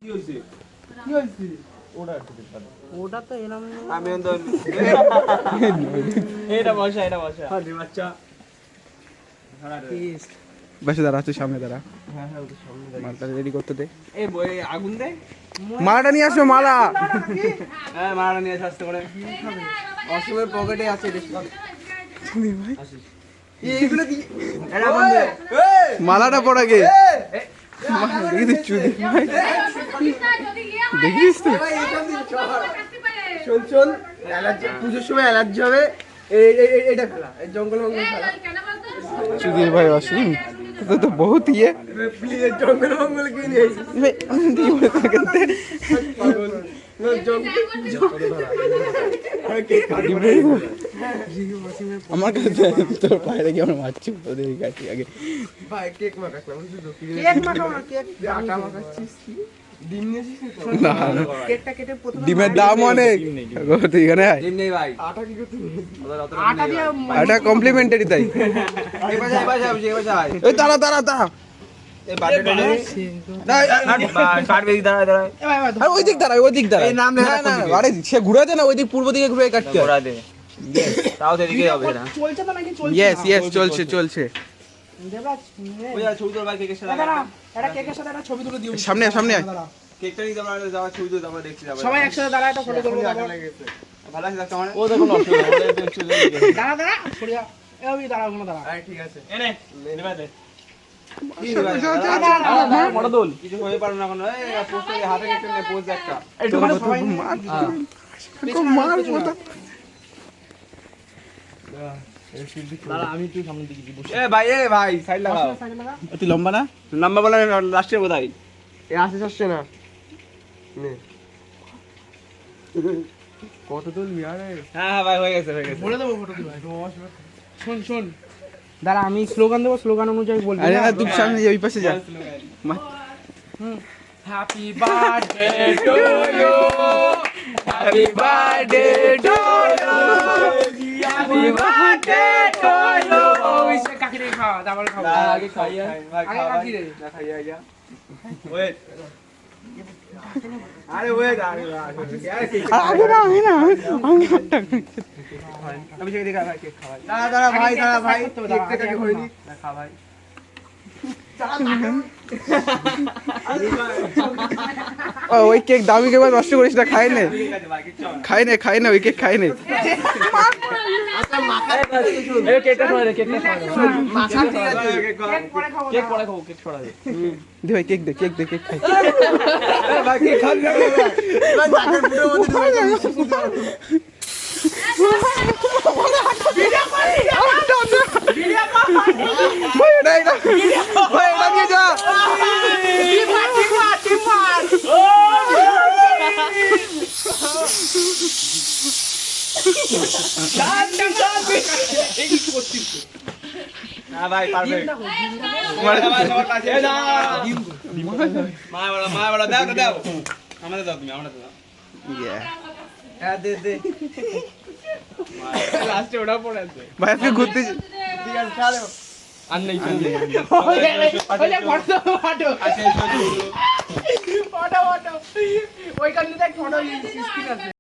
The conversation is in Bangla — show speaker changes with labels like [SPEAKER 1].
[SPEAKER 1] কি হইছে
[SPEAKER 2] ওটা তো এরকম
[SPEAKER 1] আমি তো এটা বসা আরে বাচ্চা
[SPEAKER 3] বসে দাঁড়া তুই সামনে দাঁড়া।
[SPEAKER 1] হ্যাঁ ওটা সামনে
[SPEAKER 3] মালটা রেডি করতে দে।
[SPEAKER 1] এই বই আগুন দে
[SPEAKER 3] মালাটা নিয়ে আসো মালা।
[SPEAKER 1] হ্যাঁ মারা নিয়ে আসতে করে অসমের পকেটে আছে এইগুলো কি এটা বন্ধ
[SPEAKER 3] মালাটা পড়া গে দেখি দিচ্ছু দেখিস তো
[SPEAKER 1] শোন শোন অ্যালার্জি পুজোর সময় অ্যালার্জি হবে এটা খেলা এই জঙ্গল মঙ্গল খেলা
[SPEAKER 3] সুধীর ভাই অসীম তো বহুত ইয়ে
[SPEAKER 1] প্লিজ জঙ্গল মঙ্গল কি নিয়ে
[SPEAKER 3] আমার কাছে তোর পায়রে গিয়ে আমরা মারছি ওদের কাছে আগে
[SPEAKER 1] ভাই কেক মাখাস না বুঝলি তো
[SPEAKER 2] কেক মাখাও না কেক
[SPEAKER 1] আটা মাখাচ্ছিস কি ডিম নিয়েছিস
[SPEAKER 3] না
[SPEAKER 2] কেকটা কেটে প্রথমে
[SPEAKER 3] ডিমের দাম অনেক তুই এখানে আয়।
[SPEAKER 1] ডিম নেই ভাই আটা কি করতে
[SPEAKER 2] আটা দিয়ে
[SPEAKER 3] এটা কমপ্লিমেন্টারি তাই
[SPEAKER 1] এবার যাই
[SPEAKER 3] এই দাঁড়া দাঁড়া দাঁড়া
[SPEAKER 1] এই বাটিটা নেই কাট বেশি দাঁড়া
[SPEAKER 3] আর ওই দিক দাঁড়া ওই দিক দাঁড়া
[SPEAKER 1] এই নাম লেখা
[SPEAKER 3] না না আরে সে ঘুরে দে না ওই দিক পূর্ব দিকে ঘুরে কাটতে
[SPEAKER 1] ঘোরা দে তাও তো এদিকে হবে না
[SPEAKER 2] চলছে তো নাকি চলছে
[SPEAKER 3] ইয়েস ইয়েস চলছে চলছে
[SPEAKER 2] দেবা
[SPEAKER 1] ওই আর ছবি তোর ভাই কেকের সাথে
[SPEAKER 2] দাঁড়া এটা কেকের সাথে একটা ছবি তুলে দিও
[SPEAKER 3] সামনে সামনে আয়।
[SPEAKER 1] কেকটা নিয়ে আমরা যাওয়া ছবি তুলতে আমরা দেখছি যাবো
[SPEAKER 2] সবাই একসাথে দাঁড়া একটা ফটো তুলবো
[SPEAKER 1] ভালো আছে ডাক্তার মানে ও দেখো নষ্ট
[SPEAKER 2] দাঁড়া দাঁড়া সরিয়া এই দাঁড়া ওখানে দাঁড়া
[SPEAKER 1] ঠিক আছে
[SPEAKER 4] এনে নেবা দে
[SPEAKER 1] কিছু হয়ে পারো না কোনো এই পোস্ট হাতে কেটে নে পোজ একটা
[SPEAKER 2] একটু করে সবাই
[SPEAKER 3] মার মার
[SPEAKER 4] দাঁড়া আমি তুই সামনে দিকে দিব
[SPEAKER 1] এ ভাই সাইড লাগাও
[SPEAKER 3] তুই লম্বা না
[SPEAKER 1] নাম্বার বলা লাস্টে বোধহয় এ আসছে না নে কত তুলবি আরে হ্যাঁ ভাই হয়ে গেছে
[SPEAKER 2] বলে দেবো ফটো দিবা শোন শোন দাঁড়া আমি স্লোগান দেবো স্লোগান অনুযায়ী বলবি
[SPEAKER 3] আরে না তুই সামনে ওই পাশে যা
[SPEAKER 2] happy birthday to you happy birthday to you happy birthday to you ওইসে কাকি রে খাওয়া তারপরে খাওয়া
[SPEAKER 1] আগে খাইয়া ভাই
[SPEAKER 2] আগে কাকি রে
[SPEAKER 1] না খাইয়া আগে ওয়েট আরে ওয়েট আরে
[SPEAKER 3] আগে না আমি না আমি
[SPEAKER 1] আমি সেদিকে দেখা ভাই কেক খাওয়াই দাঁড়া ভাই কেকটা কাকে হয়নি খা ভাই
[SPEAKER 3] ওই কেক দামি কেক নষ্ট করিস না খাই নে খাই নে ওই কেক খাই নে
[SPEAKER 4] এই কেকটা ছড়া দে কেকটা ছড়া দে
[SPEAKER 1] মাথা ঠিক আছে
[SPEAKER 4] কেক পরে খাবো কেক ছড়া দে
[SPEAKER 3] দে ভাই কেক দে কেক খাই
[SPEAKER 1] ভাই কেক খান না ভাই নাকের ফুটের মধ্যে
[SPEAKER 3] ভাই এটা নিয়ে যা
[SPEAKER 1] না ভাই পারফেক্ট সবার কাছে না মা বড় দাও আমাদের দাও তুমি আমাদের দাও হ্যাঁ দে
[SPEAKER 4] লাস্টে ওটা পড়ে আছে
[SPEAKER 3] ভাই আজকে ঘুরতে
[SPEAKER 1] ঠিক আছে খা দাও
[SPEAKER 4] আর নেই
[SPEAKER 2] ফটো ওইখানে দেখ ফটো স্ক্রিন আছে